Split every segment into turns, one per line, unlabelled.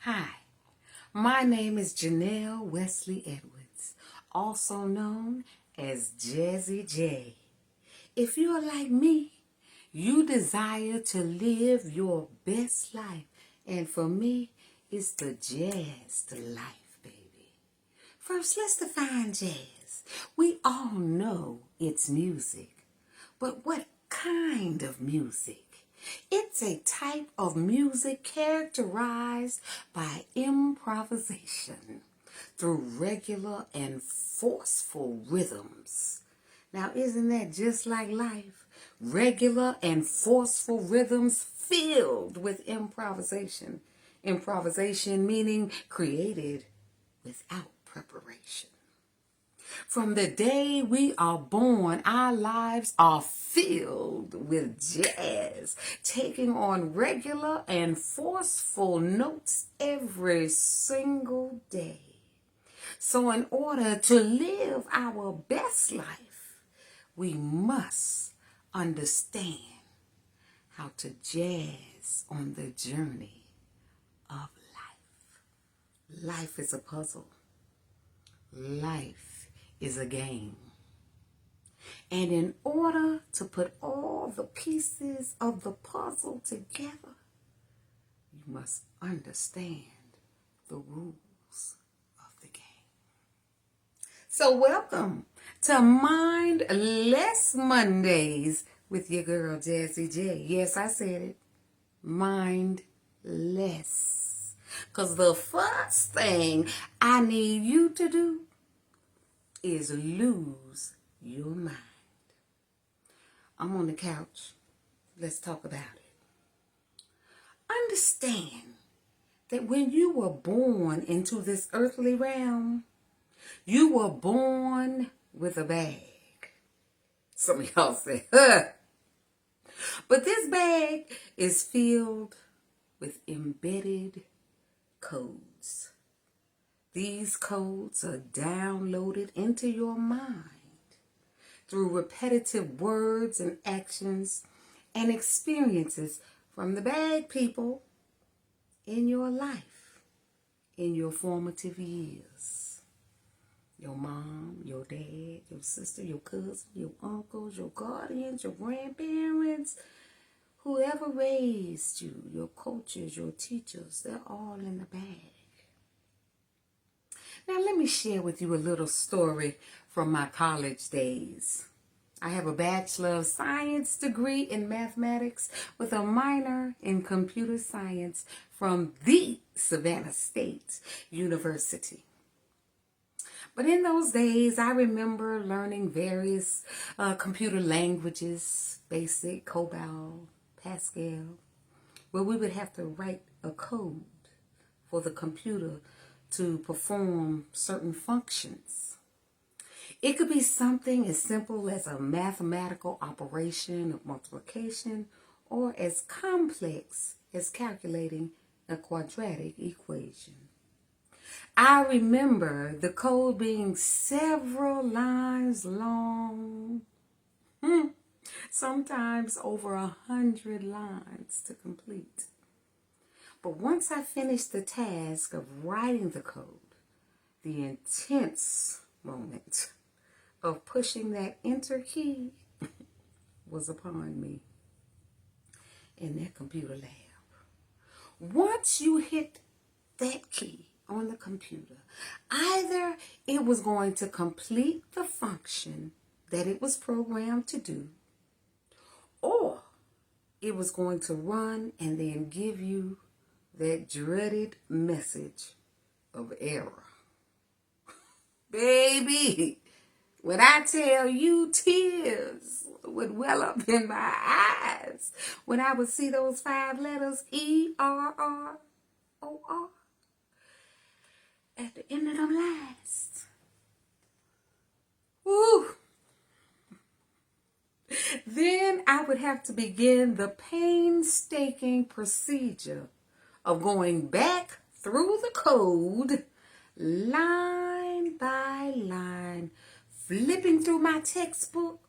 Hi, my name is Janell Westley-Edwards, also known as Jazzy J. If you are like me, you desire to live your best life, and for me, it's the jazzed life, baby. First, let's define jazz. We all know it's music, but what kind of music? It's a type of music characterized by improvisation through regular and forceful rhythms. Now, isn't that just like life? Regular and forceful rhythms filled with improvisation. Improvisation meaning created without preparation. From the day we are born, our lives are filled with jazz, taking on regular and forceful notes every single day. So in order to live our best life, we must understand how to jazz on the journey of life. Life is a puzzle. Life is a game. And in order to put all the pieces of the puzzle together, you must understand the rules of the game. So welcome to Mindless Mondays with your girl Jazzy J. Yes, I said it. Mindless. Because the first thing I need you to do is lose your mind. I'm on the couch. Let's talk about it. Understand that when you were born into this earthly realm, you were born with a bag. Some of y'all say, huh. But this bag is filled with embedded codes. These codes are downloaded into your mind through repetitive words and actions and experiences from the bad people in your life, in your formative years. Your mom, your dad, your sister, your cousin, your uncles, your guardians, your grandparents, whoever raised you, your coaches, your teachers, they're all in the bag. Now, let me share with you a little story from my college days. I have a Bachelor of Science degree in mathematics with a minor in computer science from the Savannah State University. But in those days, I remember learning various computer languages, BASIC, COBOL, Pascal, where we would have to write a code for the computer to perform certain functions. It could be something as simple as a mathematical operation of multiplication or as complex as calculating a quadratic equation. I remember the code being several lines long, sometimes over 100 lines to complete. But once I finished the task of writing the code, the intense moment of pushing that enter key was upon me in that computer lab. Once you hit that key on the computer, either it was going to complete the function that it was programmed to do, or it was going to run and then give you that dreaded message of error. Baby, when I tell you, tears would well up in my eyes when I would see those 5 letters ERROR at the end of them lines. Woo! Then I would have to begin the painstaking procedure of going back through the code, line by line, flipping through my textbook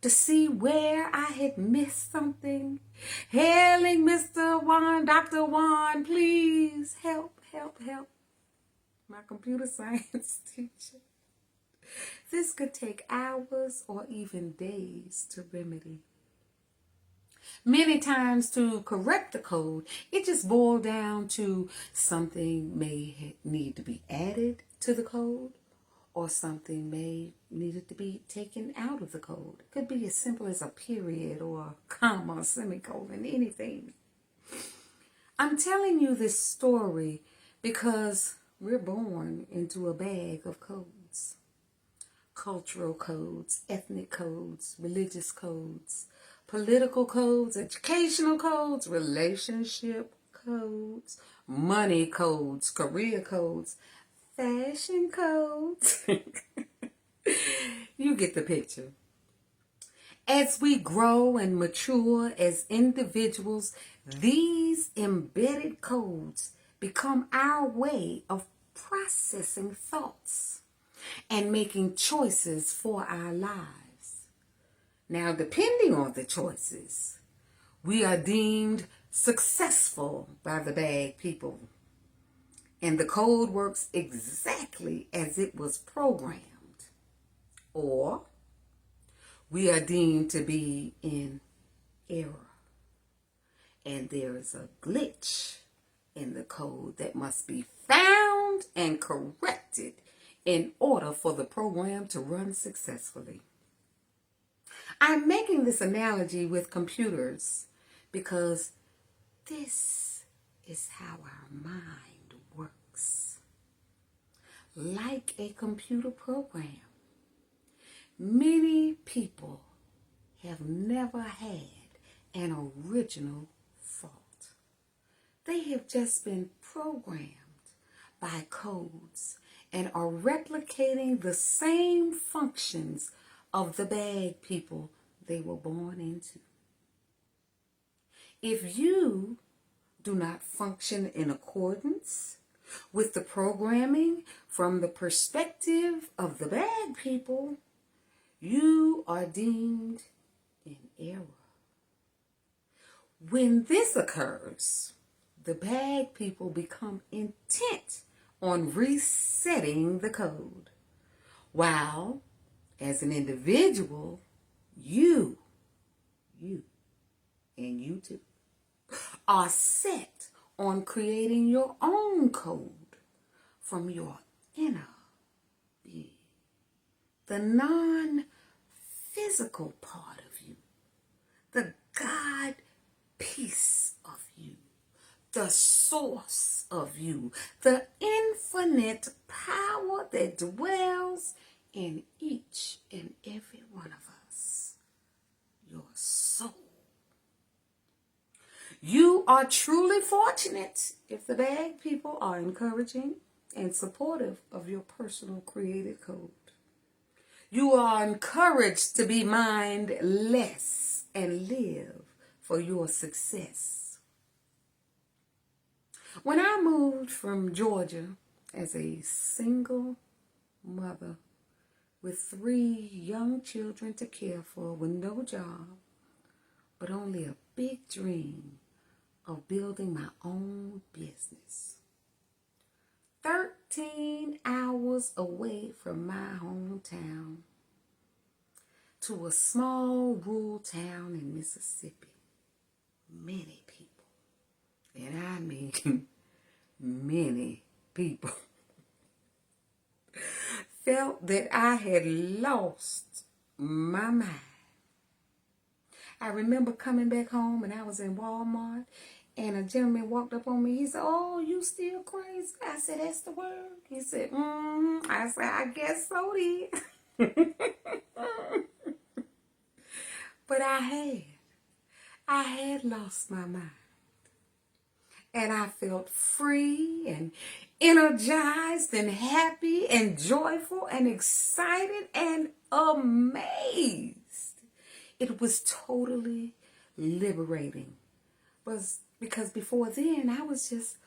to see where I had missed something, hailing Mr. Juan, Dr. Juan, please help. help, my computer science teacher. This could take hours or even days to remedy. Many times to correct the code, it just boiled down to something may need to be added to the code, or something may needed to be taken out of the code. It could be as simple as a period or a comma, a semicolon, anything. I'm telling you this story because we're born into a bag of codes. Cultural codes, ethnic codes, religious codes, political codes, educational codes, relationship codes, money codes, career codes, fashion codes. You get the picture. As we grow and mature as individuals, these embedded codes become our way of processing thoughts and making choices for our lives. Now, depending on the choices, we are deemed successful by the bag people. And the code works exactly as it was programmed. Or we are deemed to be in error. And there is a glitch in the code that must be found and corrected in order for the program to run successfully. I'm making this analogy with computers because this is how our mind works. Like a computer program, many people have never had an original thought. They have just been programmed by codes and are replicating the same functions of the bag people they were born into. If you do not function in accordance with the programming from the perspective of the bag people, you are deemed in error. When this occurs, the bag people become intent on resetting the code, while as an individual, you and you too, are set on creating your own code from your inner being, the non-physical part of you, the God piece of you, the source of you, the infinite power that dwells in each and every one of us, your soul. You are truly fortunate if the bag people are encouraging and supportive of your personal created code. You are encouraged to be mindless and live for your success. When I moved from Georgia as a single mother with 3 young children to care for, with no job, but only a big dream of building my own business, 13 hours away from my hometown, to a small rural town in Mississippi, many people, and I mean many people, felt that I had lost my mind. I remember coming back home and I was in Walmart and a gentleman walked up on me. He said, "Oh, you still crazy?" I said, "That's the word." He said, I said, "I guess so then." But I had lost my mind. And I felt free and energized and happy and joyful and excited and amazed. It was totally liberating. Because before then, I was just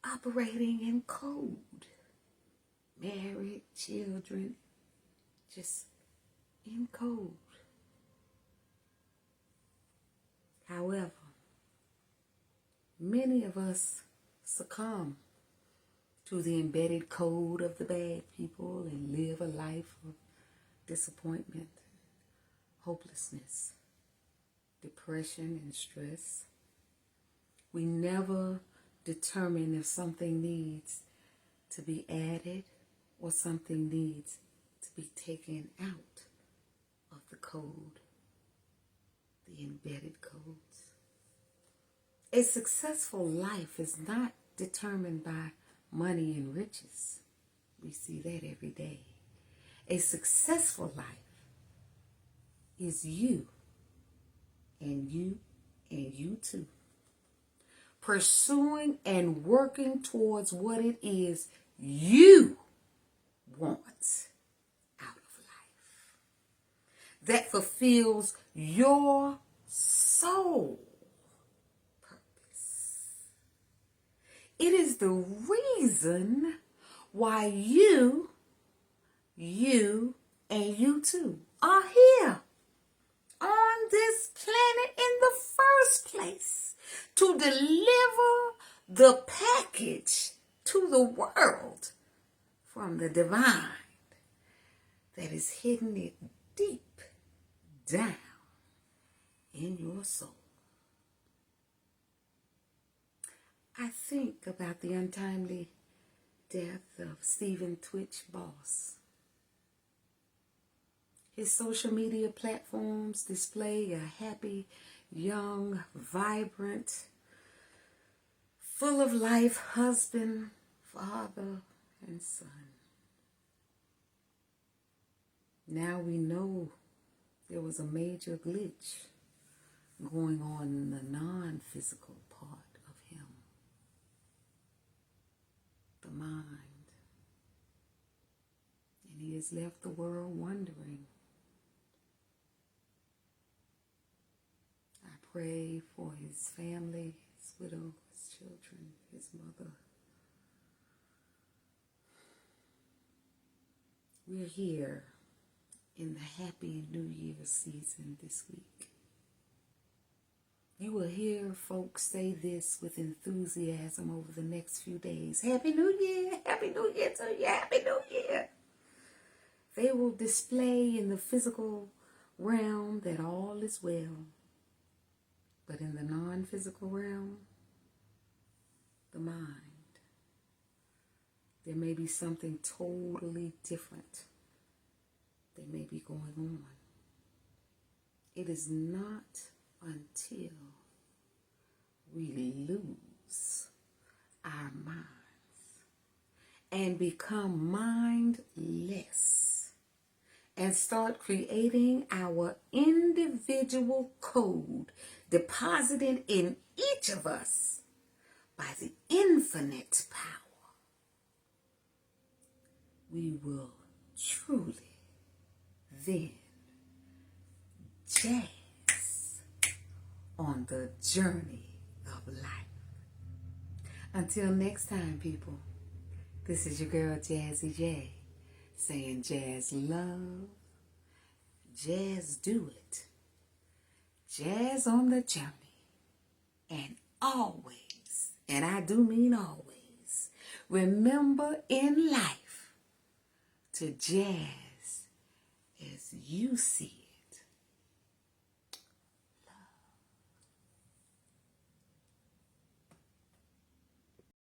operating in code. Married, children, just in code. However, many of us succumb to the embedded code of the bad people and live a life of disappointment, hopelessness, depression, and stress. We never determine if something needs to be added or something needs to be taken out of the code, the embedded codes. A successful life is not determined by money and riches. We see that every day. A successful life is you and you and you too. Pursuing and working towards what it is you want out of life that fulfills your soul purpose. It is the reason why you and you too are here on this planet in the first place to deliver the package to the world from the divine that is hidden it deep down in your soul. I think about the untimely death of Stephen Twitch Boss. His social media platforms display a happy, young, vibrant, full of life husband, father, and son. Now we know there was a major glitch going on in the non-physical part of him, the mind. And he has left the world wondering. I pray for his family, his widow, his children, his mother. We're here in the happy New Year season this week. You will hear folks say this with enthusiasm over the next few days. Happy New Year! Happy New Year to you! Happy New Year! They will display in the physical realm that all is well. But in the non-physical realm, the mind, there may be something totally different that may be going on. It is not until we lose our minds and become mindless and start creating our individual code deposited in each of us by the infinite power, we will truly then jazz on the journey of life. Until next time, people, this is your girl Jazzy J saying jazz love, jazz do it, jazz on the journey, and always, and I do mean always, remember in life to jazz as you see